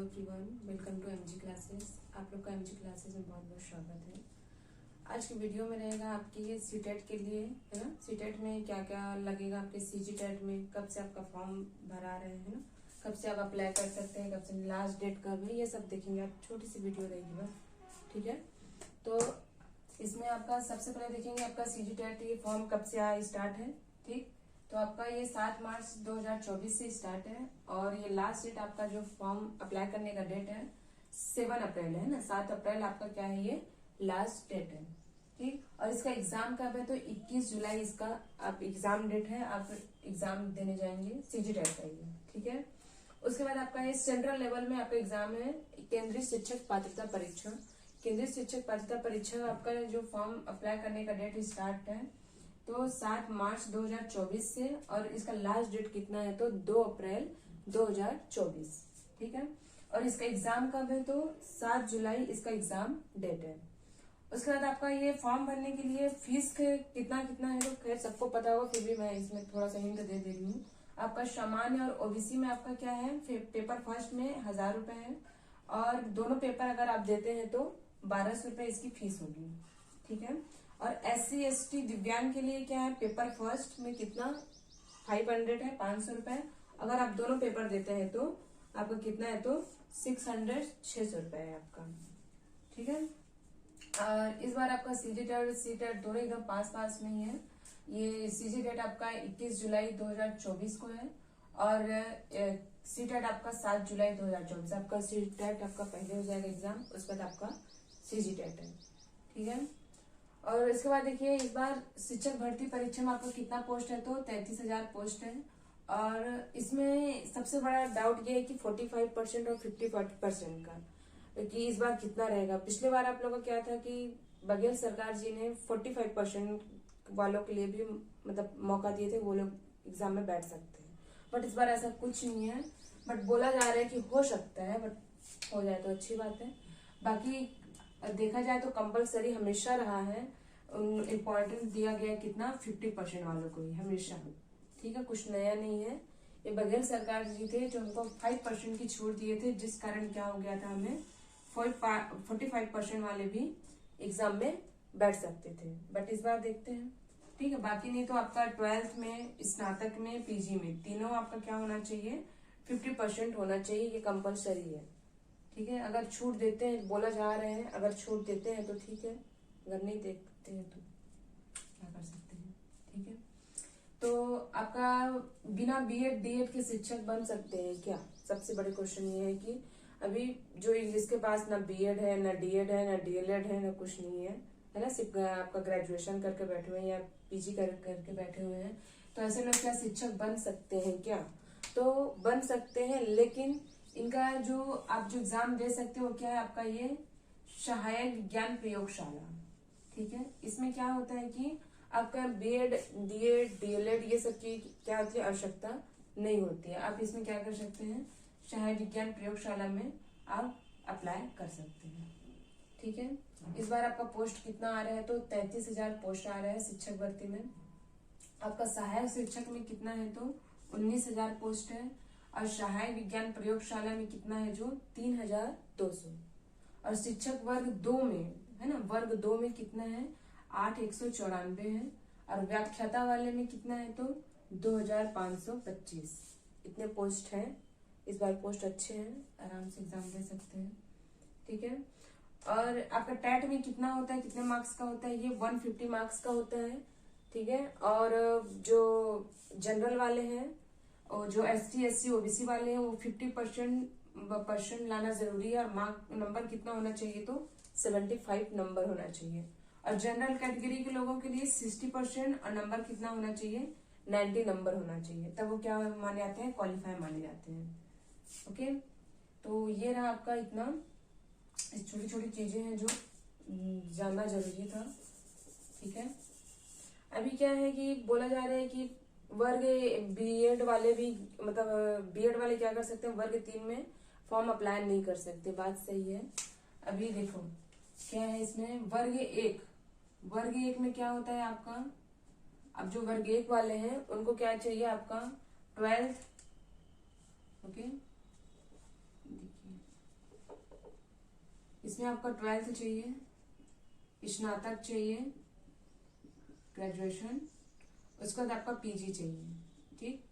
Everyone, welcome to MG classes. आप लोग का एमजी क्लासेस में बहुत बहुत स्वागत है। आज की वीडियो में रहेगा आपकी सीटेट के लिए, है ना। सीटेट में क्या क्या लगेगा आपके सीजीटेट में, कब से आपका फॉर्म भरा रहे हैं ना, कब से आप अप्लाई कर सकते हैं, कब से लास्ट डेट कब है, ये सब देखेंगे। आप छोटी सी वीडियो रहेगी बस, ठीक है। तो इसमें आपका सबसे पहले देखेंगे आपका सीजीटेट ये फॉर्म कब से स्टार्ट है, ठीक। तो आपका ये 7 मार्च 2024 से स्टार्ट है और ये लास्ट डेट आपका जो फॉर्म अप्लाई करने का डेट है 7 अप्रैल है ना। 7 अप्रैल आपका क्या है, ये लास्ट डेट है, ठीक। और इसका एग्जाम कब है, तो 21 जुलाई इसका आप एग्जाम डेट है, आप एग्जाम देने जाएंगे सीजीटेट का ये, ठीक है। उसके बाद आपका ये सेंट्रल लेवल में आपका एग्जाम है केंद्रीय शिक्षक पात्रता परीक्षा। केंद्रीय शिक्षक पात्रता परीक्षा आपका जो फॉर्म अप्लाई करने का डेट स्टार्ट है तो 7 मार्च 2024 से, और इसका लास्ट डेट कितना है तो 2 अप्रैल 2024, ठीक है। और इसका एग्जाम कब है तो 7 जुलाई इसका एग्जाम डेट है। उसके बाद आपका ये फॉर्म भरने के लिए फीस कितना है तो खैर सबको पता होगा, फिर भी मैं इसमें थोड़ा सा हिंट दे रही हूँ। आपका सामान्य और ओबीसी में आपका क्या है, पेपर फर्स्ट में 1000 रुपए है, और दोनों पेपर अगर आप देते हैं तो 1200 रुपए इसकी फीस होगी, ठीक है। और SC ST दिव्यांग के लिए क्या है, पेपर फर्स्ट में कितना 500 है, 500 रुपए। अगर आप दोनों पेपर देते हैं तो आपका कितना है तो 600 रुपए है आपका, ठीक है। और इस बार आपका सीजीटेट और सीटेट दोनों एकदम पास में ही है। ये सीजीटेट आपका 21 जुलाई 2024 को है और सीटेट आपका 7 जुलाई 2024। आपका सीटेट आपका पहले हो जाएगा एग्जाम, उसके बाद आपका सीजीटेट है, ठीक है। और इसके बाद देखिए इस बार शिक्षक भर्ती परीक्षा में आपका कितना पोस्ट है तो 33,000 पोस्ट है। और इसमें सबसे बड़ा डाउट ये है कि 45% और 50% का कि इस बार कितना रहेगा। पिछले बार आप लोगों का क्या था कि बघेल सरकार जी ने 45% वालों के लिए भी मतलब मौका दिए थे, वो लोग एग्जाम में बैठ सकते हैं। बट इस बार ऐसा कुछ नहीं है, बट बोला जा रहा है कि हो सकता है, बट हो जाए तो अच्छी बात है। बाकी देखा जाए तो कंपलसरी हमेशा रहा है, इम्पोर्टेंस दिया गया कितना 50% वालों को ही हमेशा, ठीक है। कुछ नया नहीं है। ये बघेल सरकार जी थे जो हमको 5% की छूट दिए थे, जिस कारण क्या हो गया था हमें 45% वाले भी एग्जाम में बैठ सकते थे। बट इस बार देखते हैं, ठीक है। बाकी नहीं तो आपका 12th में, स्नातक में, पीजी में तीनों आपका क्या होना चाहिए 50% होना चाहिए, ये कंपलसरी है, ठीक है। अगर छूट देते हैं, बोला जा रहे हैं अगर छूट देते हैं तो ठीक है, अगर नहीं देते हैं तो क्या कर सकते हैं, ठीक है। तो आपका बिना बीएड डीएड के शिक्षक बन सकते हैं क्या, सबसे बड़े क्वेश्चन ये है कि अभी जो जिसके पास ना बीएड है, ना डीएड है, ना डीएलएड है, ना कुछ नहीं है ना, सिर्फ आपका ग्रेजुएशन करके बैठे हुए हैं या पीजी करके बैठे हुए हैं, तो ऐसे लोग क्या शिक्षक बन सकते हैं क्या, तो बन सकते हैं। लेकिन इनका जो आप जो एग्जाम दे सकते हो क्या है आपका ये सहायक विज्ञान प्रयोगशाला, ठीक है। इसमें क्या होता है कि आपका बीएड डीएड डीएलएड ये सब की क्या होती है आवश्यकता नहीं होती है। आप इसमें क्या कर सकते हैं, सहायक विज्ञान प्रयोगशाला में आप अप्लाई कर सकते हैं, ठीक है। इस बार आपका पोस्ट कितना आ रहा है तो 33,000 पोस्ट आ रहा है शिक्षक भर्ती में। आपका सहायक शिक्षक में कितना है तो 19,000 पोस्ट है, और सहायक विज्ञान प्रयोगशाला में कितना है जो 3,200। और शिक्षक वर्ग 2 में है ना, वर्ग 2 में कितना है 8,194 है, और व्याख्याता वाले में कितना है तो 2,525। इतने पोस्ट हैं इस बार, पोस्ट अच्छे हैं, आराम से एग्जाम दे सकते हैं, ठीक है। और आपका टैट में कितना होता है, कितने मार्क्स का होता है, ये 150 मार्क्स का होता है, ठीक है। और जो जनरल वाले हैं और जो ST SC OBC वाले हैं वो 50% लाना जरूरी है, और मार्क नंबर कितना होना चाहिए तो 75 नंबर होना चाहिए। और जनरल कैटेगरी के लोगों के लिए 60% और नंबर कितना होना चाहिए 90 नंबर होना चाहिए, तब वो क्या माने जाते हैं क्वालिफाई माने जाते हैं, ओके। तो ये रहा आपका इतना छोटी छोटी चीजें हैं जो जानना जरूरी था, ठीक है। अभी क्या है कि बोला जा रहा है कि वर्ग बीएड वाले भी, मतलब बीएड वाले क्या कर सकते हैं, वर्ग 3 में फॉर्म अप्लाई नहीं कर सकते, बात सही है। अभी देखो क्या है इसमें, वर्ग एक में क्या होता है आपका, अब जो वर्ग 1 वाले हैं उनको क्या चाहिए आपका 12th, ओके। देखिए इसमें आपका 12th चाहिए, स्नातक चाहिए, ग्रेजुएशन, उसके बाद आपका पीजी चाहिए। ठीक,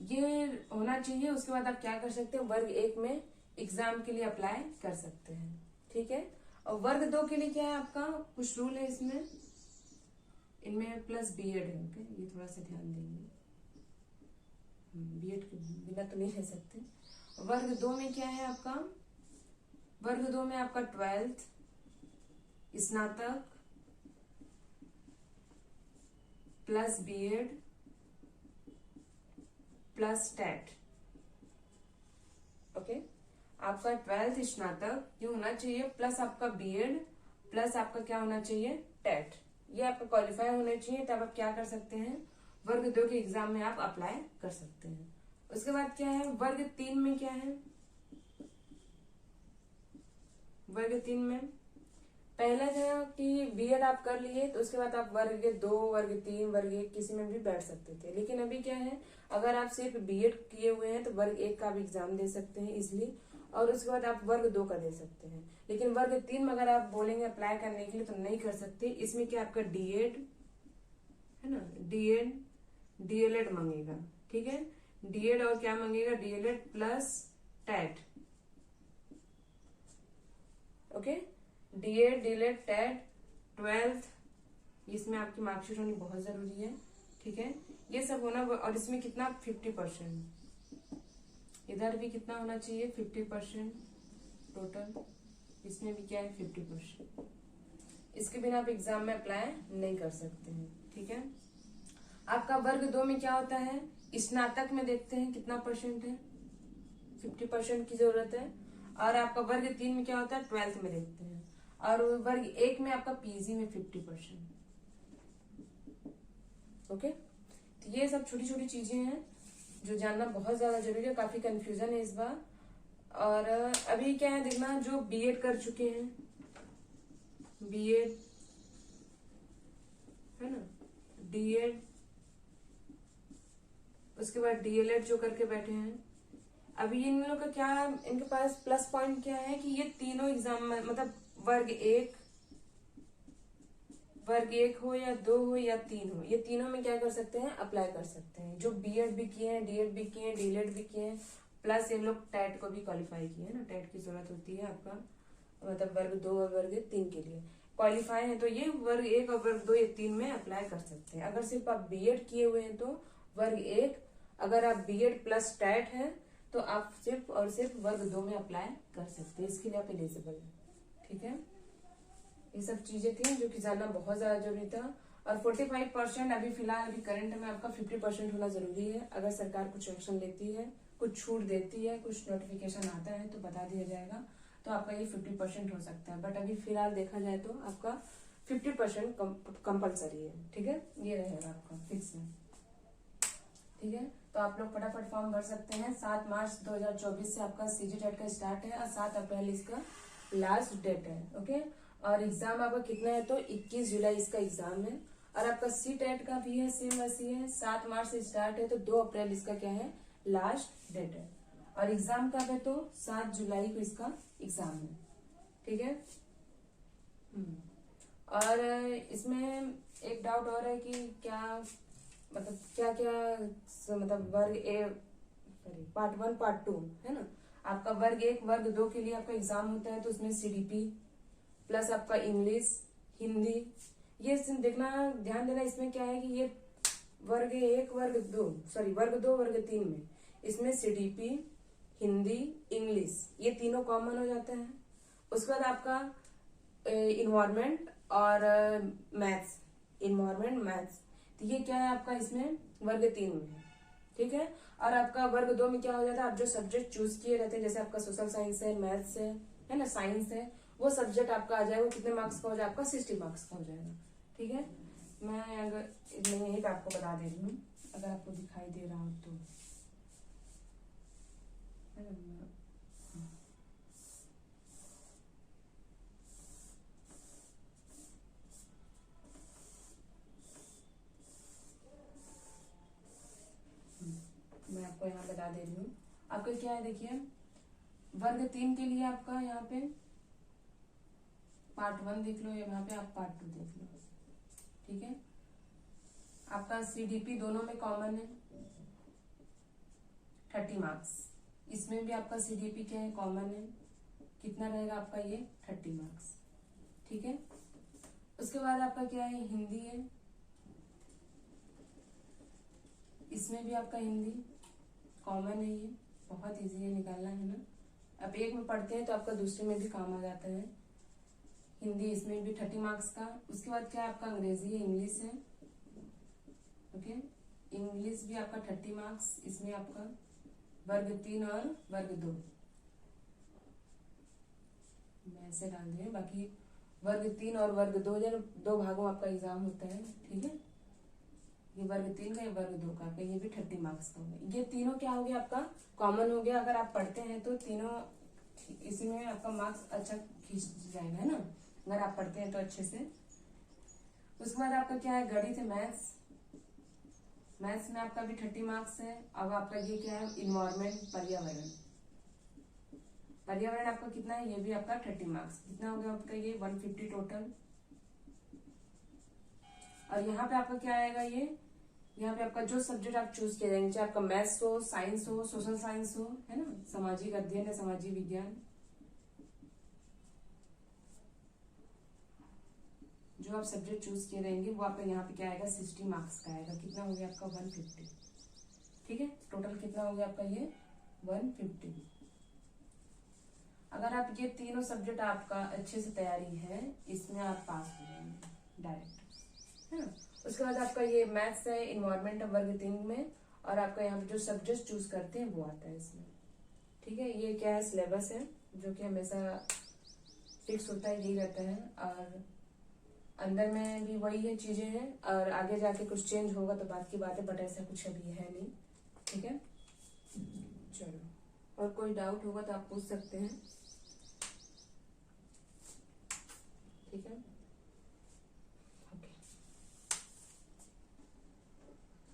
ये होना चाहिए। उसके बाद आप क्या कर सकते हैं, वर्ग 1 में एग्जाम के लिए अप्लाई कर सकते हैं। ठीक है, और वर्ग 2 के लिए क्या है आपका, कुछ रूल है इसमें, इनमें प्लस बीएड है। ओके, ये थोड़ा सा ध्यान देंगे, बीएड के बिना तो नहीं रह सकते। वर्ग 2 में क्या है आपका, वर्ग 2 में आपका 12th, स्नातक plus BEd plus TET. Okay, आपका 12th स्नातक ये होना चाहिए, प्लस आपका बीएड प्लस आपका क्या होना चाहिए, टेट। ये आपका क्वालिफाई होने चाहिए, तब आप क्या कर सकते हैं, वर्ग 2 के एग्जाम में आप अप्लाई कर सकते हैं। उसके बाद क्या है, वर्ग 3 में क्या है, वर्ग 3 में पहला था कि बीएड आप कर लिए तो उसके बाद आप वर्ग 2, वर्ग 3, वर्ग 1 किसी में भी बैठ सकते थे। लेकिन अभी क्या है, अगर आप सिर्फ बीएड किए हुए हैं तो वर्ग 1 का भी एग्जाम दे सकते हैं इजिली, और उसके बाद आप वर्ग 2 का दे सकते हैं। लेकिन वर्ग 3 में अगर आप बोलेंगे अप्लाई करने के लिए तो नहीं कर सकते। इसमें क्या आपका डीएड है ना, डीएड डीएलएड मांगेगा। ठीक है, डीएड और क्या मांगेगा, DElEd plus TET. Okay, DEd DElEd TET 12th, इसमें आपकी मार्कशीट होनी बहुत जरूरी है। ठीक है, ये सब होना, और इसमें कितना 50%, इधर भी कितना होना चाहिए 50% टोटल, इसमें भी क्या है 50%। इसके बिना आप एग्जाम में अप्लाई नहीं कर सकते हैं। ठीक है, आपका वर्ग 2 में क्या होता है, स्नातक में देखते हैं कितना परसेंट है, 50% की जरूरत है। और आपका वर्ग 3 में क्या होता है, 12th में देखते हैं। और वर्ग 1 में आपका पीजी में 50%। ओके, तो ये सब छोटी छोटी चीजें हैं जो जानना बहुत ज्यादा जरूरी है। काफी कंफ्यूजन है इस बार। और अभी क्या है देखना, जो बीएड कर चुके हैं, बीएड है ना, डीएड, उसके बाद डीएलएड जो करके बैठे हैं, अभी इन लोगों का क्या, इनके पास प्लस पॉइंट क्या है कि ये तीनों एग्जाम में, मतलब वर्ग 1 हो या 2 हो या 3 हो, ये तीनों में क्या कर सकते हैं, अप्लाई कर सकते हैं। जो बीएड भी किए हैं, डीएड भी किए हैं, डीएलएड भी किए हैं, प्लस ये लोग टेट को भी क्वालिफाई किए हैं ना, टेट की जरूरत होती है आपका, मतलब वर्ग 2 और वर्ग 3 के लिए क्वालिफाई है, तो ये वर्ग 1 और वर्ग 2 ये 3 में अप्लाई कर सकते हैं। अगर सिर्फ आप बीएड किए हुए हैं तो वर्ग 1, अगर आप बीएड प्लस टेट है तो आप सिर्फ और सिर्फ वर्ग 2 में अप्लाई कर सकते हैं, इसके लिए आप एलिजिबल है। ठीक है, ये सब चीजें थी जो कि जानना बहुत ज्यादा जरूरी था। और 45% अभी फिलहाल अभी करंट में आपका 50% होना जरूरी है। अगर सरकार कुछ एक्शन लेती है, कुछ छूट देती है, कुछ नोटिफिकेशन आता है तो बता दिया जाएगा, तो आपका ये 50% हो सकता है। बट अभी फिलहाल देखा जाए तो आपका 50% कंपल्सरी है। ठीक है, ये रहेगा आपका फिक्स है। ठीक है, तो आप लोग फटाफट फॉर्म भर सकते हैं। 7 मार्च 2024 से आपका सीजीटेट का स्टार्ट है और 7 अप्रैल इसका लास्ट डेट है। ओके, और एग्जाम आपका कितना है तो 21 जुलाई इसका एग्जाम है। और आपका सीटेट का भी है, सेम वैसी है, 7 मार्च से स्टार्ट है तो 2 अप्रैल इसका क्या है, लास्ट डेट है। और एग्जाम कब है तो 7 जुलाई को इसका एग्जाम है। ठीक है, और इसमें एक डाउट और है कि क्या मतलब क्या क्या मतलब वर्ग ए सॉरी पार्ट 1 पार्ट 2 है ना, आपका वर्ग 1 वर्ग 2 के लिए आपका एग्जाम होता है तो उसमें सीडीपी प्लस आपका इंग्लिश, हिंदी, ये देखना, ध्यान देना। इसमें क्या है कि ये वर्ग 1 वर्ग 2 सॉरी वर्ग 2 वर्ग 3 में इसमें सीडीपी, हिंदी, इंग्लिश ये तीनों कॉमन हो जाते हैं। उसके बाद आपका इन्वायरमेंट और मैथ्स, इन्वायरमेंट मैथ्स, तो ये क्या है आपका इसमें वर्ग 3 में है। ठीक है, और आपका वर्ग 2 में क्या हो जाता है, आप जो सब्जेक्ट चूज किए रहते हैं, जैसे आपका सोशल साइंस है, मैथ्स है ना, साइंस है, वो सब्जेक्ट आपका आ जाएगा, वो कितने मार्क्स का हो जाएगा, आपका 60 मार्क्स का हो जाएगा। ठीक है, मैं अगर यहीं पे आपको बता दे रही हूँ, अगर आपको दिखाई दे रहा हो तो मैं आपको यहाँ बता दे रही हूँ। आपका क्या है देखिए, वर्ग 3 के लिए आपका यहाँ पे पार्ट 1 देख लो, या वहाँ पे आप पार्ट 2 देख लो। ठीक है, आपका CDP दोनों में कॉमन है 30 मार्क्स। इसमें भी आपका CDP क्या है, कॉमन है। कितना रहेगा आपका ये 30 मार्क्स। ठीक है, उसके बाद आपका क्या है, हिंदी है। इसमें भी आपका हिंदी कॉमन है। ये बहुत इजी है, निकालना है ना। अब एक में पढ़ते हैं तो आपका दूसरे में भी काम आ जाता है। हिंदी इसमें भी 30 मार्क्स का। उसके बाद क्या है, आपका अंग्रेजी है, इंग्लिश है। ओके, इंग्लिश भी आपका 30 मार्क्स। इसमें आपका वर्ग 3 और वर्ग 2 मैं ऐसे डाल दिए। बाकी वर्ग 3 और वर्ग 2 दो भागों में आपका एग्जाम होता है। ठीक है, ये वर्ग 3 का, ये वर्ग 2 का, ये भी 30 मार्क्स का होगा। ये तीनों क्या हो गया, आपका कॉमन हो गया। अगर आप पढ़ते हैं तो तीनों इसी में आपका मार्क्स अच्छा खींच जाएगा, है ना, अगर आप पढ़ते हैं तो अच्छे से। उसके बाद आपका क्या है, गणित है, मैथ्स। मैथ्स में आपका भी 30 मार्क्स है। अब आपका ये क्या है, इन्वायरमेंट, पर्यावरण। पर्यावरण आपका कितना है, ये भी आपका 30 मार्क्स। कितना हो गया आपका ये 150 टोटल। और यहाँ पे आपका क्या आएगा, ये यहाँ पे आपका जो सब्जेक्ट आप चूज किए जाएंगे, चाहे आपका मैथ्स हो, साइंस हो, सोशल साइंस हो, है ना, सामाजिक अध्ययन है, सामाजिक विज्ञान, जो आप सब्जेक्ट चूज किए रहेंगे वो आपका यहाँ पे क्या आएगा, 60 मार्क्स का आएगा। कितना हो गया आपका 150। ठीक है, टोटल कितना हो गया आपका ये 150। अगर आप ये तीनों सब्जेक्ट आपका अच्छे से तैयारी है, इसमें आप पास हो जाएंगे डायरेक्ट, है ना। उसके बाद आपका ये मैथ्स है, इन्वायरमेंट वर्ग 3 में, और आपका यहाँ पे जो सब्जेक्ट चूज करते हैं वो आता है इसमें। ठीक है, ये क्या है, सिलेबस है जो कि हमेशा फिक्स होता है, यही रहता है। और अंदर में भी वही है चीजें हैं, और आगे जाके कुछ चेंज होगा तो बात की बात है, बट ऐसा कुछ अभी है नहीं। ठीक है, चलो, और कोई डाउट होगा तो आप पूछ सकते हैं। ठीक है, ओके।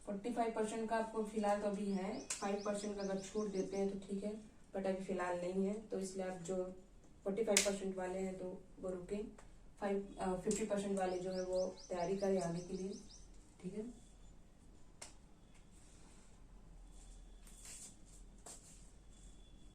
45% का आपको फिलहाल तो अभी है। 5% का अगर छूट देते हैं तो ठीक है, बट अभी फिलहाल नहीं है, तो इसलिए आप जो 45% वाले हैं तो वो रुकें। 50% वाले जो है वो तैयारी करें आगे के लिए। ठीक है।